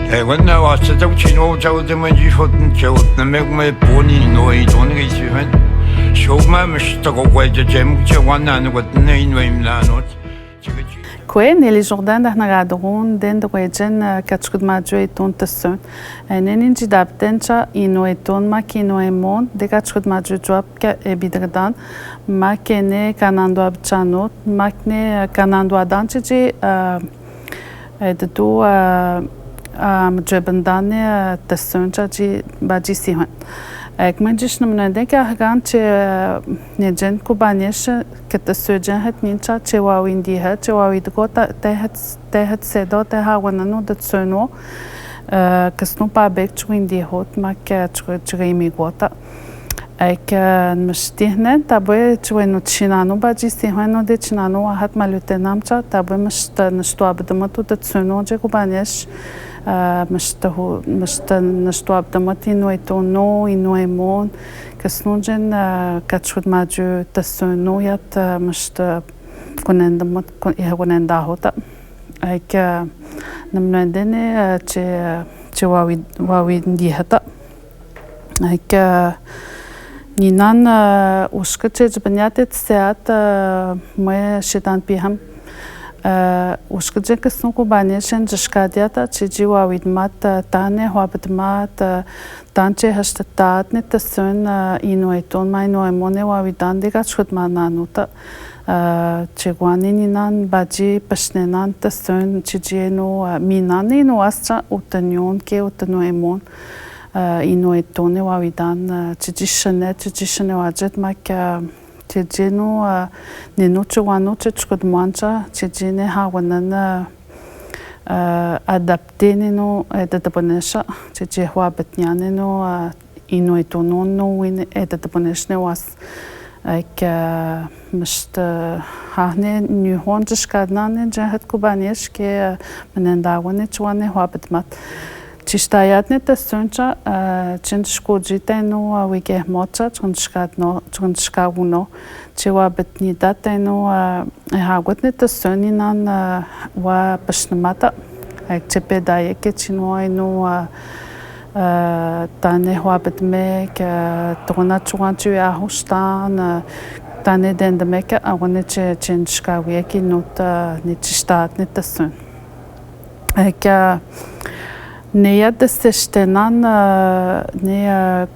When I was at the Chino, the Manji Fountain Child, the Megme Pony, no, I don't get you. Show my Mr. Way the Gem, one and what name Lanot. Kwe neli Jordan da nagadron den dwejen kachkud madjo eton tesson. Nenin jidab tencha ino eton makino emon de kachkud madjo job ka ebidradan makene kanando abchanot makne kanando adanchi edo mjebandane tesson ji baji sihan. Ekmenjish namnende ka hagan che nejen kubanesh kete söjen het nincha che wawindi het che wawidgo te het sedo te hawanano de tsono kasno pa bek chwindi hot mak chgrimi gota ek mshtihne tabe chweno chinano baji sihano de chinano hat malutenamcha tabe mst nsto abdamatu de tsono je kubanesh مشت abdamat ino etono ino emon kasnojen kachud maju tasno yat mشت kunendamat kunenda hota ek namnandene che wawi ndihata ek ninan ushkache jbanyatet seat me shetan piham Ушкаджека сноку банешен жашкадията, че джива видмат тане хуабдмат танче хаштатат не тасун иноетон майно емоне вавидан дега чхутмананута че гуанининан баджи пашненан тасун че джиено минан ино асча утаньон ке утано емон иноетоне вавидан че джишане ваджет мака Чеджено не ноче ваноче чкод манча чеджене хаванана адаптенено да понеша чедже хуабетнянено ино етононо вин да понешне вас ек мшт хахне нюхон жшкаднане джахат кубанеш ке менендаване чване хуабетмат Чистаятне тасунча чиншкоджитено виге моча чиншкагуно чева бетнидатено хаготне тасунинан ва пашнамата чепедае ке чинуайно тане хуабетме ке тона чуанчу ахустан тане дендемека агоне чиншкагуе ки нота не чистаятне тасун ека Нея да се щенан нея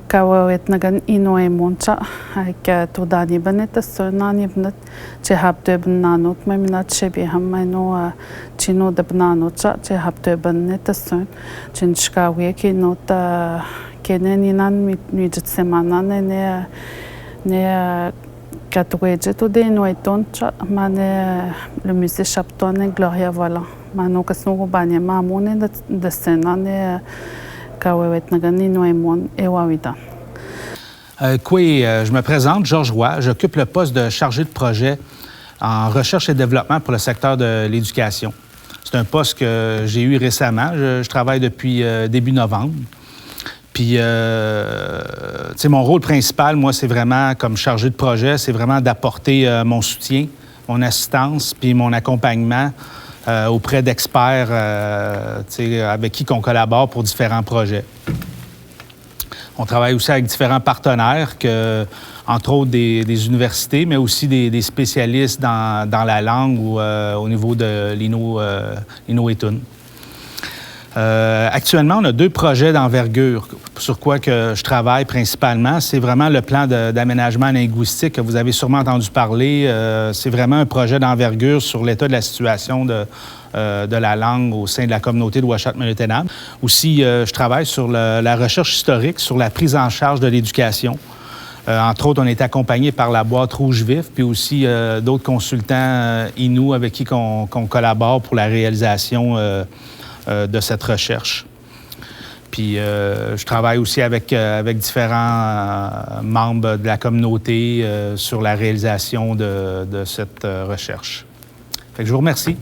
кававет наган ино емонча айка тудани банета сонани бнат че хапте бнанот меминат шеби хамайно чино да бнаноча че хапте банета сон чиншка веки нота кененинан миджет семана не катуеджето де ино етонча мане le musée Chapton Gloria voilà Mano kasnogo banya mamone da senane kawewet nagani no emon ewawida. Je me présente, Georges Roy. J'occupe le poste de chargé de projet en recherche et développement pour le secteur de l'éducation. C'est un poste que j'ai eu récemment. Je travaille depuis début novembre. Puis, mon rôle principal, moi, c'est vraiment, comme chargé de projet, c'est vraiment d'apporter mon soutien, mon assistance, puis mon accompagnement auprès d'experts avec qui on collabore pour différents projets. On travaille aussi avec différents partenaires, entre autres des universités, mais aussi des spécialistes dans la langue ou au niveau de l'Inuitun. Actuellement, on a 2 projets d'envergure sur quoi que je travaille principalement. C'est vraiment le plan d'aménagement linguistique que vous avez sûrement entendu parler. C'est vraiment un projet d'envergure sur l'état de la situation de la langue au sein de la communauté de Uashat-Menetenab. Aussi, je travaille sur la recherche historique, sur la prise en charge de l'éducation. Entre autres, on est accompagné par la boîte Rouge Vif, puis aussi d'autres consultants Innu avec qui on collabore pour la réalisation de cette recherche. Puis je travaille aussi avec différents membres de la communauté sur la réalisation de cette recherche. Fait que je vous remercie.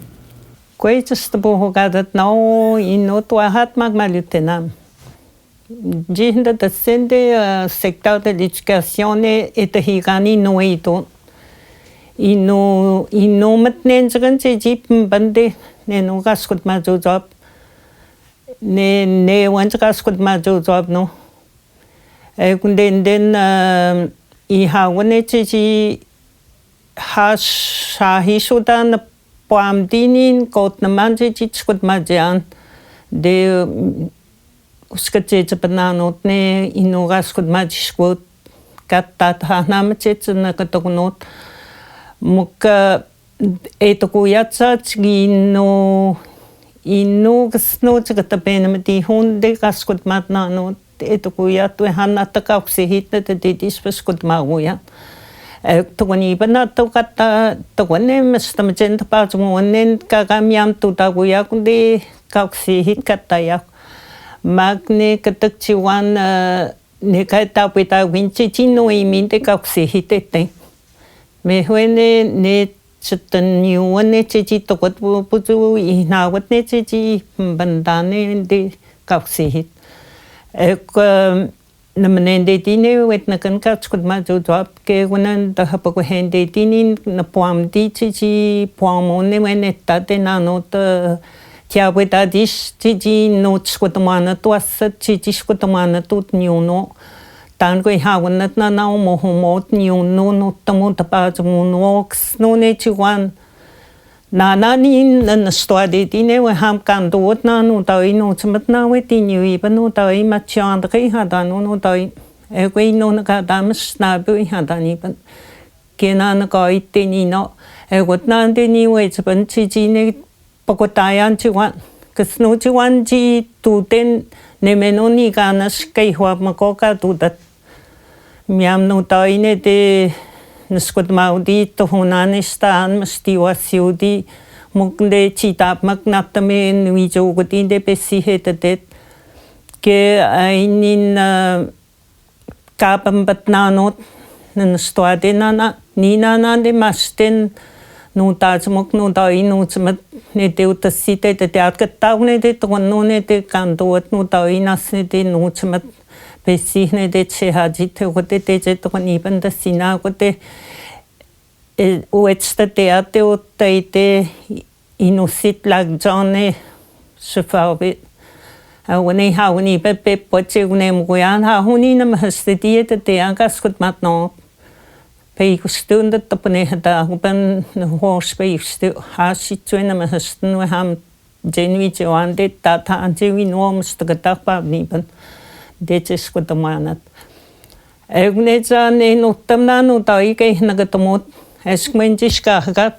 Secteur de l'éducation est ne wanchas kut ma jo job no kunden I hawane chi ha shahi sudan pam dinin kot naman chi kut ma jan de उसका चेच बनानोत ने इनोगा स्कुद माजिस्कुत katta hanamachets na katokunot muka etokuyatsa gino ino gasno chakatapena mati hunde kaskut matnano etokuyat we hanataka oksihita te dispes kut maguya tokoni bana tokata tokone mestamchen tapachmonen kagamiam tutaguya kunde kauksihit kataya magne katakchiwan ne kaita pita winchi chino iminte kauksihitete me huene ne chitanyuane chichi tokot putu inawat ne chichi bandane de kauksihit namanende tine wet na kan kachkut ma jo job ke wanan da hapako hende tinin na poam di chichi poamone wene tate na not tia weta dis chichi no chkutamana to asat chichi chkutamana tut nyuno tan ko hawanat na na mo homot nyuno no tamo tapa no no ne chiwan na ni na stoade tine we ham kan dot na no tai no chmat na we ti nyi pa no tai ma chan ta kai ha da no tai e ko no na ka da mas na bu ha da ni pa ke na na ko ite ni no e ko na de ni we chpan chi chi ne pakotayan chiwan kasno chiwan chi tu ten ne meno ni ka na kai hwa ma ko ka tu dat miam no tai ne de Nskut maudi to hunane staan mstiwa siudi mukde chitap maknaptame nuijo gotinde pesi hetatet ke ainin kapam batnanot nstwade nana nina de masten no tajmok no dai no chmat ne deuta site te atkattavne de tonone de kandot no dai nasne de no chmat pesihne de chehaji te gote te je to ni banda sina gote uetsta te ate o te inusit lag jone sfaube awne hawni pe poche une muyan ha huni nam hastie te angas kut matno pe kustunde topne hada uban hors pe stu ha situena ma hasten we ham genui joande tata anjewi norms te gatapa niben deches kut manat egne jane nottamna no tai ke nagatomot esmenjiska gat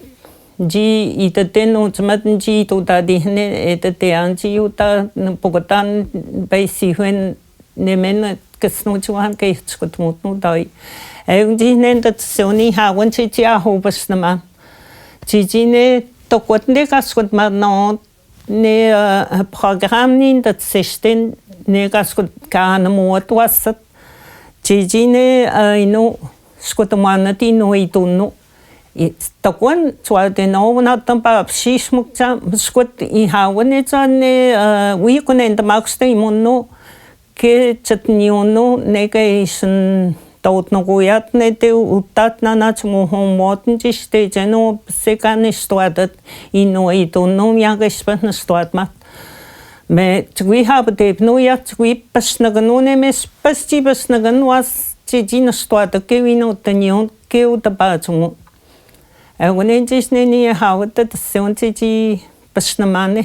ji itaten no chmat ji to da di ne etate anji uta pogotan bei si wen ne men kesno chuan ke skutmot no dai ji ne dat soni ha wan chi chia ho basnama ji ne to kot ne kaskut ma no ne program nin dat sesten ne kaskut kan mo twasat ji ne ino skutmana ti no ituno takwan chwa de no na tampa shismukcha skut I hawane chane wi kunen ta maxte imonno ke chatniono ne ke sun tot no goyat ne te utat na na chmo homotn chiste jeno sekane stoadat ino itono ya gespan stoatmat me twi hab de no ya twi pasnaganone mes pasti pasnagan was chijin stoata ke wino tanion ke utapa chmo when jisne ni hawat ta sonti pasnamane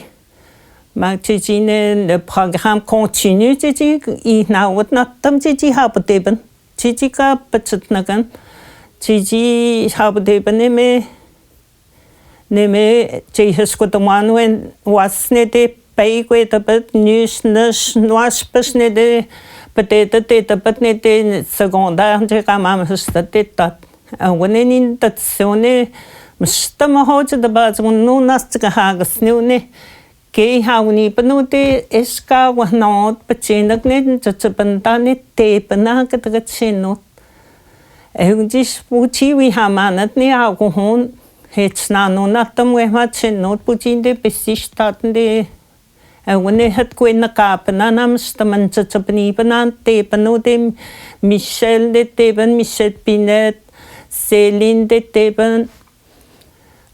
ma chijine le programme continue chiji I nawat na tam chiji habteben chiji ka pachatnagan chiji habteben ne me chihskotman wen wasne de paigwe ta pat news was pasne de pateta te ta patne de seconda je ka mam hstate tat when in that sone mstama hoja da ba no nas ka hagas ne ke hauni panote eska wa not pachenak ne chachapanta ne te pana ka ta cheno jis puchi wi hamanat ne ha ko hon hetsna no natam we ma cheno puchi de pesistat de when hat ko na ka pana nam staman chachapni pana te panote Michel de Teben Michel Pinet Céline de Teben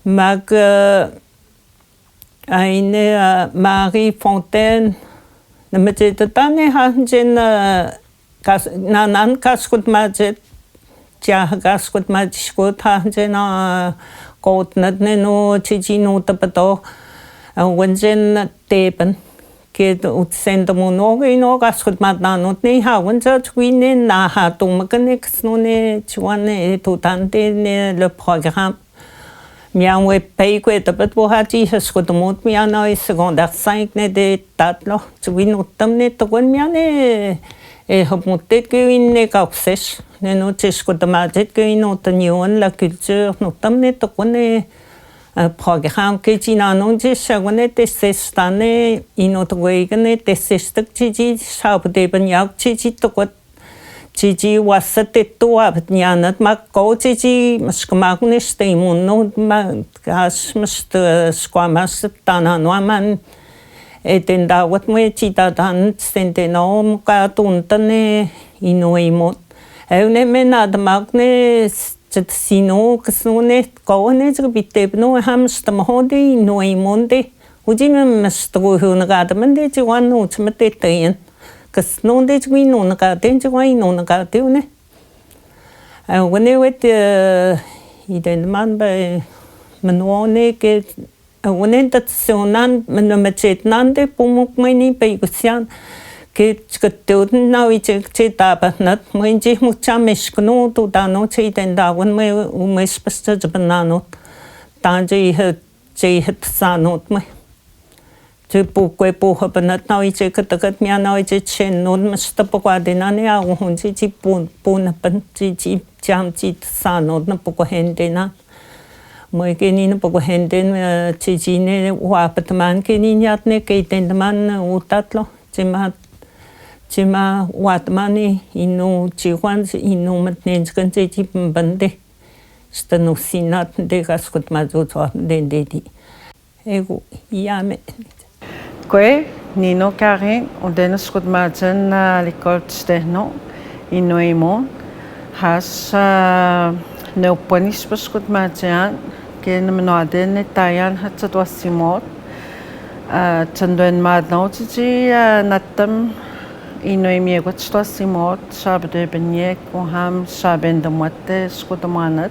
mag eine Marie Fontaine Namajetane hanjen nanan kaskut majet ja kaskut majskut hanjen kot natne no chichino tapato wanjen tepen ke utsend mono no kaskut matnanot ni hawen så twine na ha tumakane ksnone chwane tutante ne le programme Mian we pay que tapat bo haji haskut mot mian ay secondaire 5 ne de tatlo twin utam ne to gon mian e hamotet que ne kapses ne no cheskut majet que no tanion la culture no tam ne to gon ne programme que china non je sagone te sestane inot wegane te sestak chi sab de ban yak chi to got Chichi wasate tua nyanat mako chichi maskamagne steimun no gas must squamas tana no man etenda wat me chita dan stente no ka tuntane inoimot evne menad magne chet sino ksune ko ne zbite no hamst mahode inoimonde ujime mastro hunagade de wan no tmete ten Kas non de chwi no na ka ten chwi no na ka te ne when they went iden man ba manone ke when that sonan manamachet nande pumuk mani pe gusian ke chkatod na wi che ta ba nat mwenji muchamesh kno to da no che den da when me me spasta banano tanje che het sanot me Chứ bố quê bố hợp nát nói chứ cái tất cả nhà nói chứ trên nôn mà sắp qua đến anh ấy hôn chứ chỉ buồn là bận chỉ chăm chỉ xa nôn nó bố hẹn đến anh mới cái này nó bố hẹn đến chỉ này hòa bát man cái này nhát này cái tên man utat lo chỉ mà hòa man này inu chỉ quan inu mất nên cái chỉ bận đấy stanu sinat để cái sốt mà cho đến đây đi ego yame Koe, Nino Karin, und Dennis Skutmaten, l'école Stehno, in Noémon, has Neoponis Skutmaten, que no Noaden, Tayan, Hatsadwasimot, Tanduen Madno, Tiji, Natam, in Noémie, Gutstwasimot, Sabde Benyek, Oham, Saben de Moite, Skutamanat,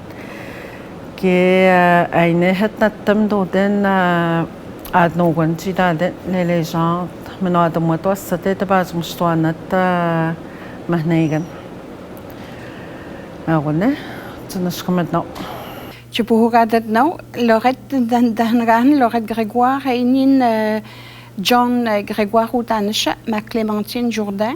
que Aine het Natam Doden, Ad no quantità nelle gens menò da moto state da base mustoanat mahnegan. Agone, tnas komet no. Je peux regarder now, Lorette d'Anran, Lorette Grégoire et John Grégoire Utanisha, ma Clémentine Jourdain.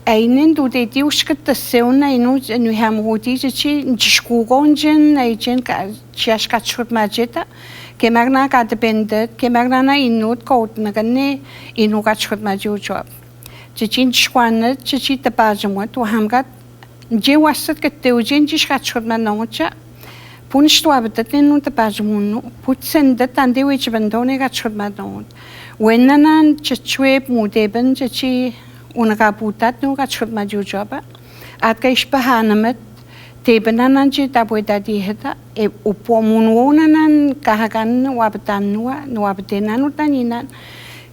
Einen du de diusket de seuna inu nu hamrudi chi nchkugonjen agen ka chiashka chut majeta ke magna ka dependet ke magna na inut kot na ganne inu ka chut maju job chin chkwan chi te pajmo tu hamgat je wasat ke teujen chishka chut manoncha punshtu abetet inu te pajmo putsen de tande wich bandone ka chut manon wennan chchwe mudeben chi Una putat nu ka chut ma jujoba at ka ispahanamet te benanan chi tabueta di heta e upomunuonanan kahagan wabtan nu wabtenan utaninan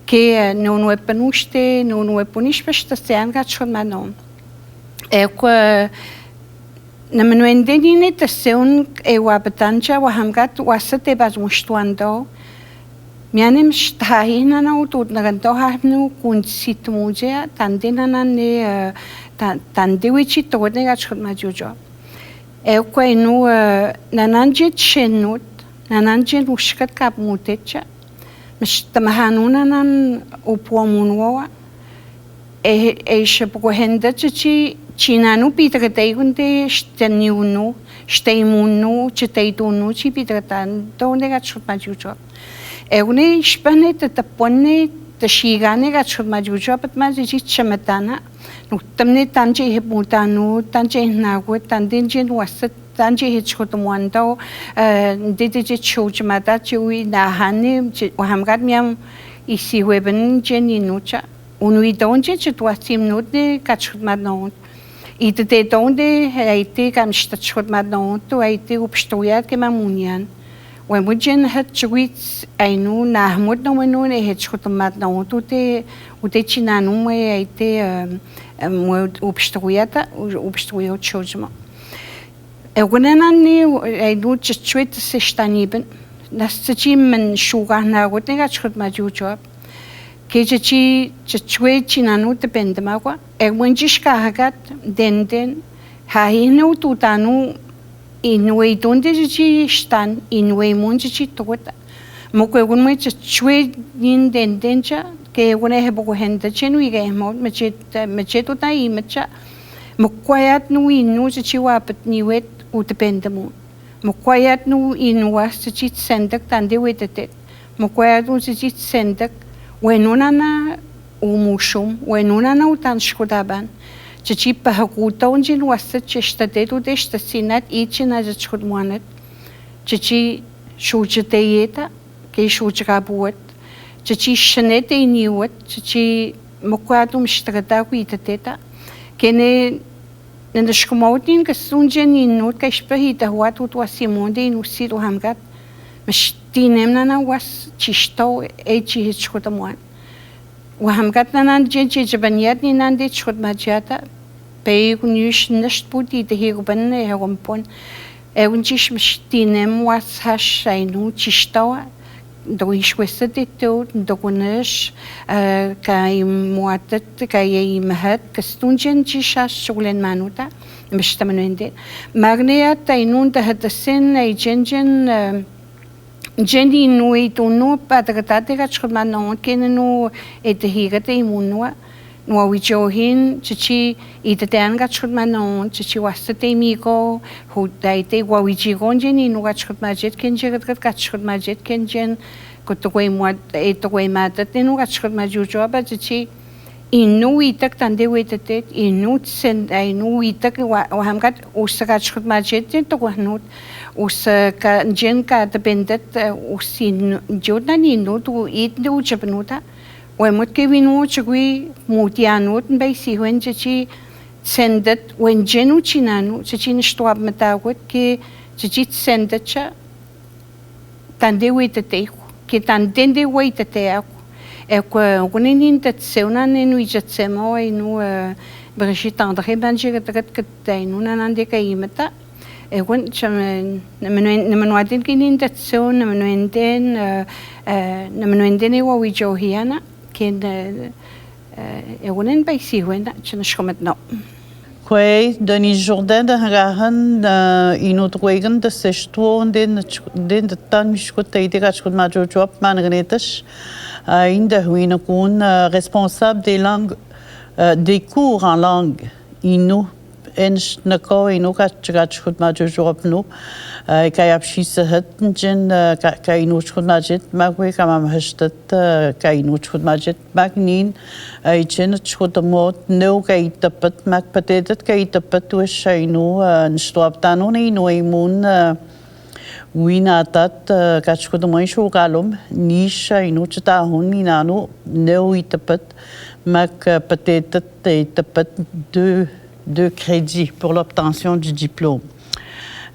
ke no epenuste no epunispesta sean ka chut ma non e ko na menuendeni te seun e wabtancha wahamgat wasate bas mustuando Mianem stahina na utut na ganto hapnu kun sitmuje tandina na ne tandewichi to ne ga chot ma jojo e ko inu nananje chenut nananje ushkat kap mutecha mistamahanuna nan upomunwa e shepko henda chi chinanu pitagate gunte steniunu steimunu chiteitunu chi pitagatan to ne ga chot ma jojo Eune ispane te tapone te shigane ga chut ma jujo pat ma ji chamatana nu tamne tanje he mutanu tanje nago tandin jin wasat tanje he chut mwando de je chouch mata chui na hane hamgat miam isi weben jeni nucha unui donje chutwasim nutne ka chut ma non ite donde haite kam chut ma non to haite upstoyat ke mamunian ومجن هاد شويت أينو نهمت نومنو نهت شخطمات نو توتي وتشينانو ما يتي وبشتوياتا وبشتويات شوجما ونناني أينو تشويت سشتانيبن نستجيب من شوغانا وتنقى شخطما جوجواب كي تشويت تشينانو تبندماغوا وانجيش كاهاgat دين هاينو توتانو inwei donde ji stan inwei monje ji tota mo ko gun mai chwe nin den cha ke gun he bo henda chenu ige mo me to tai mecha mo kwayat nu inu chi wa pat ni wet u depende mo kwayat nu inu was chi sendak tande wetete mo kwayat u chi sendak wenuna na u mushum wenuna na utan shkodaban Chichi pahakuta unjin wasa chishtate tu deshta sinat ichi na jachkut muanet. Chichi shujateyeta ke shujrabuat. Chichi shanete iniwat. Chichi mukwatum shtrata kuitateta. Kene nandashkumautin kasunjan inut kashpahita huat utwa simonde inusiru hamgat. Mashtinem na was chishto echi hichkuta muan. وهمقتنا نانجي جبنياتني ناندي تشخد ماجاتا بيغ نيوش نشتبودي دهيغ بنا هغم بون ونجيش مشتينم واسهاش اينو تشتوا دويش وسدتو دوغنش كاي مواتت كاي مهد كستونجن جيشاش شغلين مانوتا مشتمنو هندي مغنيات اينون دهدسين اي جنجن Jenny nui tu no patrata ga chkhma no ken no ethiga te munwa no wijohin chichi itetan ga chkhma no chichi wasate mi ko hudai te wa wijigon Jenny no ga chkhma jet ken jegat ga chkhma jet ken jen ko to koi mo to koi mata te no ga chkhma jujo ba chichi inu itak tande wetete inu sen ai nu itak wa hamgat usaga chkhma jet to ko not us ka jen ka dependet usin jordan inu tu it do chapnuta we mot ke vinu chgui mutianut bei si wen chi sendet wen jenu chinanu chi nishtoab matagot ke chi sendet cha tande wetete ke tande wetete ko kunin tat seuna nenu ijatsemo inu Brigitte André banjega tagat katainu nanande kaimata egon chamen namenwadin kinin tatso namenwenden namenwenden wa wijohiana ken egonen baisi wena chanashkomet no Kwe Denis Jourdain de Harahan in Utwegen de Sesto den de tan mishkut idega chkut ma job managnetes in de huina kun responsable des langues des cours en langue inu ens nako inu ka chkut ma job no ka yapshis hatjen ka inu chkut ma jet magwe kama hastat ka inu chkut ma jet magnin chen chkut mot no ka itapat mag patetet ka itapat wish inu nstop tanu inu imun wina tat ka chkut mo isho kalom nisha inu chta hun minano no itapat mag patetet itapat de crédit pour l'obtention du diplôme.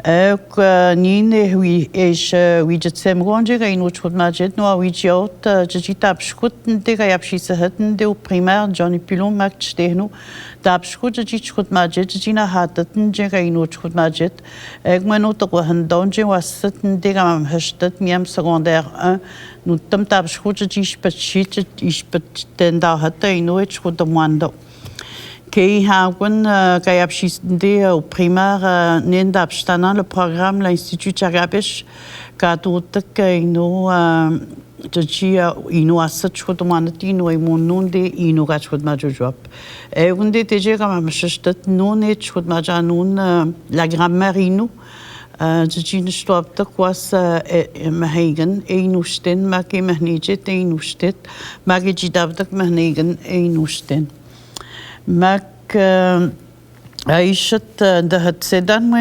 Nine hui is widget sem ronje ga inu chut majet no widget jita bskut de ga yapshisa hatten de primaire Johnny Pilon mak stehno da bskut jit chut majet jina hataten je ga inu chut majet egmano to handonje wasaten de ga mam hastat miam secondaire 1 nu tam tab bskut jit spachit is den da hatta inu chut mwando Kei hawen kayapshis de au primaire nenda abstana le programme l'Institut Chagabesh katutak ino jaji ino asat chot manati no imunun de ino gachot majojop e unde teje kama mashtat non et chot majanun la grammaire ino jaji nstop tak was mahegen ino sten make mahnijet ino stet make jidavdak mahegen ino sten Mac Aïchat de Hatsedan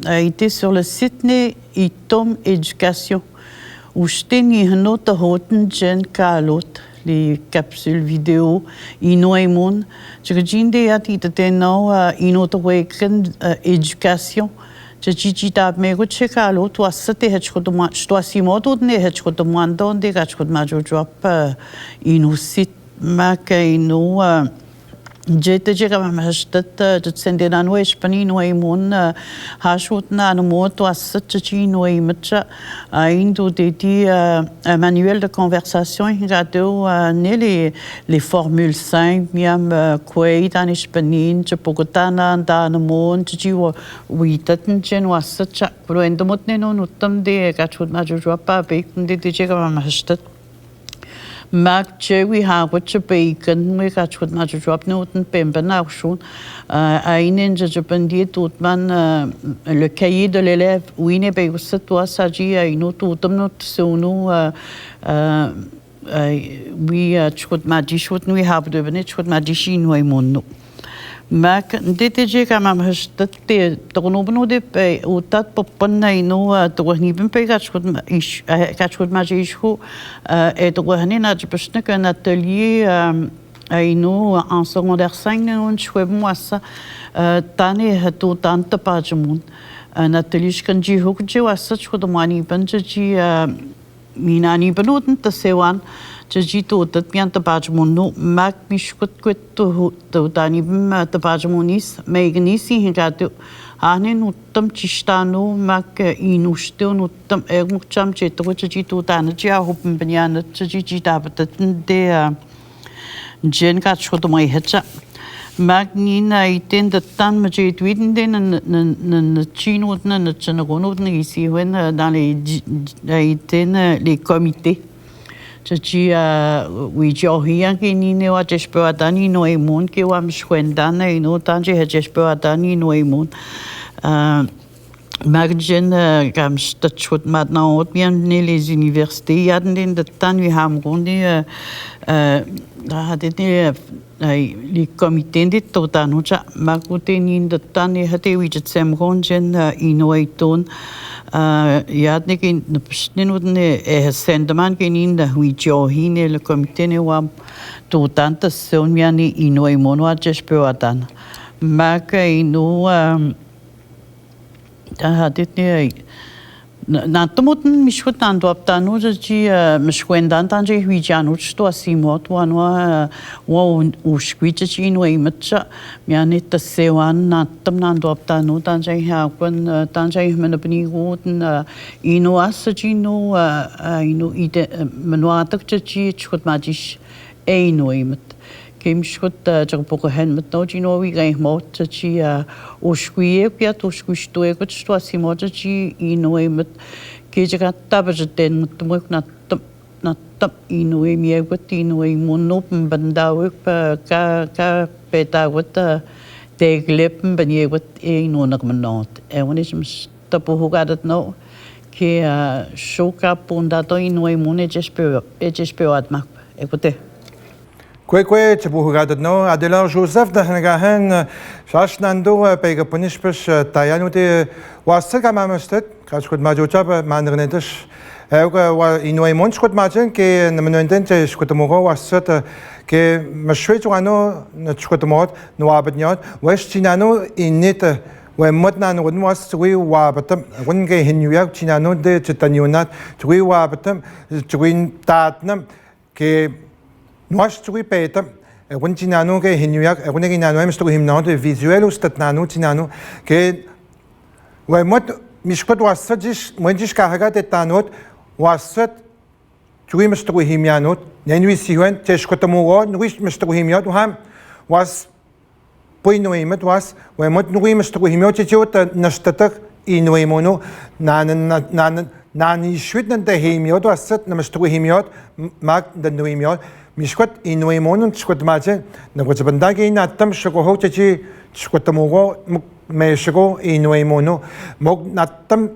a été sur le site Itom Éducation où je t'ai noté hoten jen kalot les capsules vidéo inoemon je ginde a tite no inoto weken éducation Jiji tab me go cheka lo to asate het chod ma sto asimodo ne het chod mando de ga chod ma jo drop inusit ma ka inu Jete jega ma hastat dat sende na no espani no imon hashut na no moto asat chi no imatcha indo de di manuel de conversation ingado ne les formules simples miam kwei dan espanin che pogotana da no mon chi wi tatin chen wasat cha pro endomot ne no nutam de gachut ma jo pa be de jega ma hastat Mac Jerry Howard Bacon, we got with Major Drop Newton, Pemben Aushun, Ainen Japandia Tutman, le cahier de l'élève, Winnie Bayusa, toi, Saji, I know Tutum not Sonu, we chut Majishut, we have the Benich with Majishin Waymono. Mac DTG kam hastat te tonobuno de pe utat popna ino to niben pe gachut majishu et to hanina jpshne qu'un atelier ino en secondaire 5 non chwe moi ça tane hatu tanta pajmun un atelier kanji hukje wasa chud mani banji minani benuten te sewan Jito dat mian te pajmono mak mishkut kwetto to dani te pajmonis meganisi hingatu hanen uttam chistano mak inusto uttam egmukcham cheto jito dana ja hopin banyana jiji dabat de jen kat shot mai hetcha Magnina iten dat tan majet widen den chino na chanagono na ici when dans les les comités Chachi we johia ke ni ne wa jespo adani no emon ke wa mshwendana ino tanje jespo adani no emon Margen kam stadschut mat na ot bien ne les universités hatten den dat tan wir haben grunde da hat ne les comités de totano cha makuten in dat tan hatte we jet sem gongen inoiton Jadnik in de besninoedene sendeman genin de huijo hine le comité ne wam to tanta son miani inoi mono jespeatan maka ino hadit ne na tomoten mishut nan do aptanu ji mishwendan tanje huijanu sto asimot wanwa wa ushkwit ji inoi matcha miani ta sewan na tam nan do aptanu tanje ha kun tanje men bni goten ino asjino ino ide menwatak ji chut majish einoimet Kim schut jagpoko hen met no jino wi gain mot chi oshkuie pia to shkusto e kot sto asimot chi inoi met ke jaga tabajten met mo na tap inoi mi got inoi monop bandawe ka peta got te glepen ben je got e no nak menot e wonish tapo hugadat no ke shoka ponda to inoi mone jespe atmak e kote Kwe Chabuhugad no Adela Joseph da Hangahan Shashnando Pega Punishpish Tayanu de was Sagamastet, Kashkut Majochab Manrentish Inway Monchkut Majin, Ke Namanente Shkutamoro was set Ke Mashwituano Chkutamot, no Abadnyot, West Chinano in it when Mutnan wouldn't was to we wabatum, wouldn't get in New York, Chinano de Chitanyunat, to we wabatum, to win Tatnam, Ke Nós tu repeta, quando tinham que reunião, quando que não é mistura reunião de visual os tatnano tinham que o muito miscut o assad diz muito descarregado de tanot o assad tu mistura reunião nem o isiuen te escutamos o mistura reunião do ham was põe no imet was o muito no mistura reunião te jota nastatak e no imono na ni schwitten de reunião do assad na mistura reunião mag de no reunião Mishkwat inway monon chkwat maje na ko bandagi na tam shko ho chi chkwat mo me shko inway mono mog na tam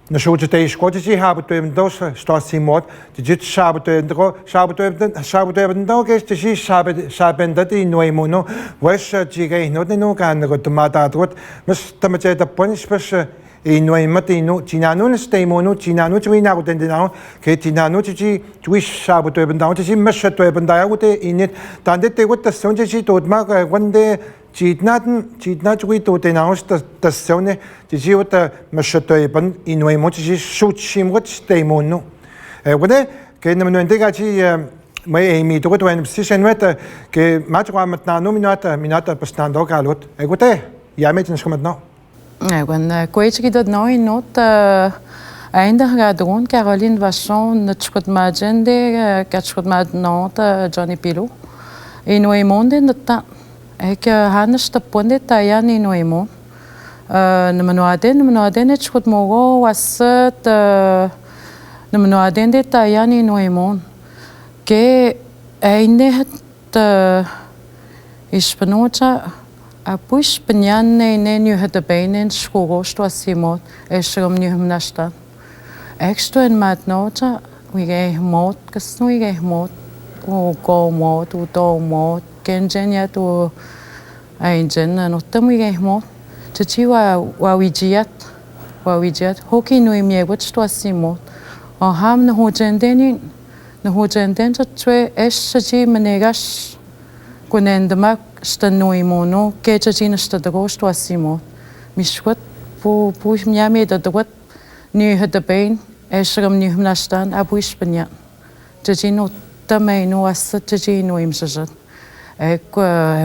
na sho te shko chi habt em dos sto simot dit shabt em do shabt em do ke chi shaben dat inway mono wesh chi ge no no kan ko tomata tot mis tamache ta ponish pas Inway matino chinano stemono chinano chwina ko tendina ke chinano chi twish shabu to ben down chi masha to ben da ko te init tande te ko ta sonje chi to ma ko wande Читнат уито тенаус тассауне тисиута машшатойпан инуимутси шутшимгут теймунну. Ваде кеннамнуэнтегачи мэ эмитугут вэнпсишэнвэта ке мачгуаматнану мината паснандокалут. Эгуте ямэтиншкаматно. Эгуан куэчгидот ноинот Eindigen Caroline Vachon, Nutschkut Magende, Katschkut Madnota, Johnny Pilou. Inuimond in de ta. Ik hannes de ponde tayan inuimond. Nemanoaden, het schut mogo was het. Nemanoaden de tayan inuimond. Ke einde het is penocha. Apuis penyan ne nu het de benen schoolst was simot. Esrum nu hem nastan. Extra in matnota, we get mot, because we get mot, o go mot, o do mot, kenjenya to ainjen, and utam we get mot. Chichi wa wijiat, hoki no imye, which to a simot. O ham na hojenden to tre eshaji manegash, kunen the mak stanoimono, kejajin stadagos to a simot. Mishwat, push miami the what. Nu het de been, esrum nu nastaan, abuis penya. Jajino tamay no asat jajino imsazat.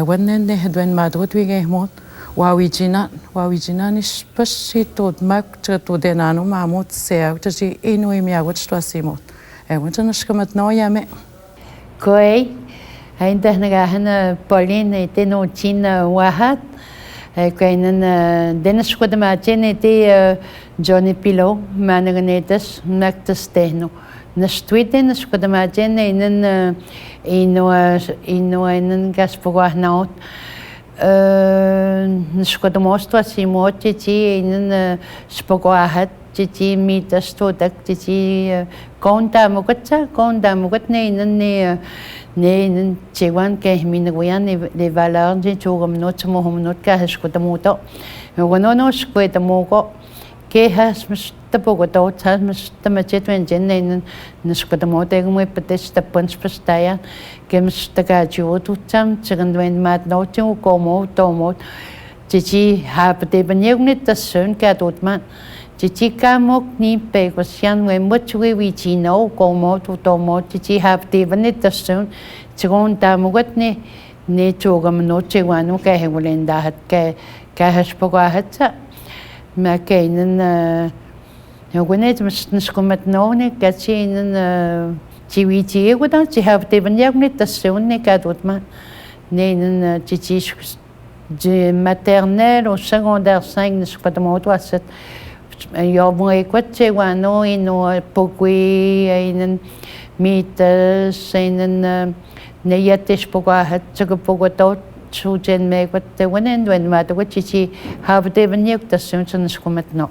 Wannen de hedwen madrot wige mot. Wawijina is pasito mak to denano mamot sea, jaji ino imia wat stoasimot. Want dan skamat no yame. Koi, eindig nagahan Pauline teno china wahat. Kwijnen Dennis Goedemaatje die Johnny Pilou, Managenetes, Nectus Techno. Nastweet Dennis Goedemaatje in een gaspoor naut. Schodemoost was hij mooi, die in een spoor had, die met stoot, die konta mogot nee Taiwan ke minguyan le valeur de chogam not mo ka has ko tamoto wono ko tamogo ke has tapogo to has tamachet wen jen nes ko tamoto mo petes tapons pastaya ke mstaka chu tu cham chigan wen mat no chu ko mo to mo chichi ha pete banyugni tasun ka dotman chichi kamok ni pe ko sian we muchwi wi chino ko mo tu to mo chichi have te vanit tasun chigon ta mugat ne chogam no chewanu ka he wolenda hat ka haspoga hat ma keinen yogonet miskommet no ne kachinen chiwi chi godan chi have te vanit tasun ne ka dotman ne chichi maternelle au secondaire 5 ne pas de mon toit cette jag var kvart wano ino pogwi inen mitas inen neyatis pogwa hat chaka pogwato chujen me kwat wenen wen ma to chichi have de ben yuk ta sun sun skumet no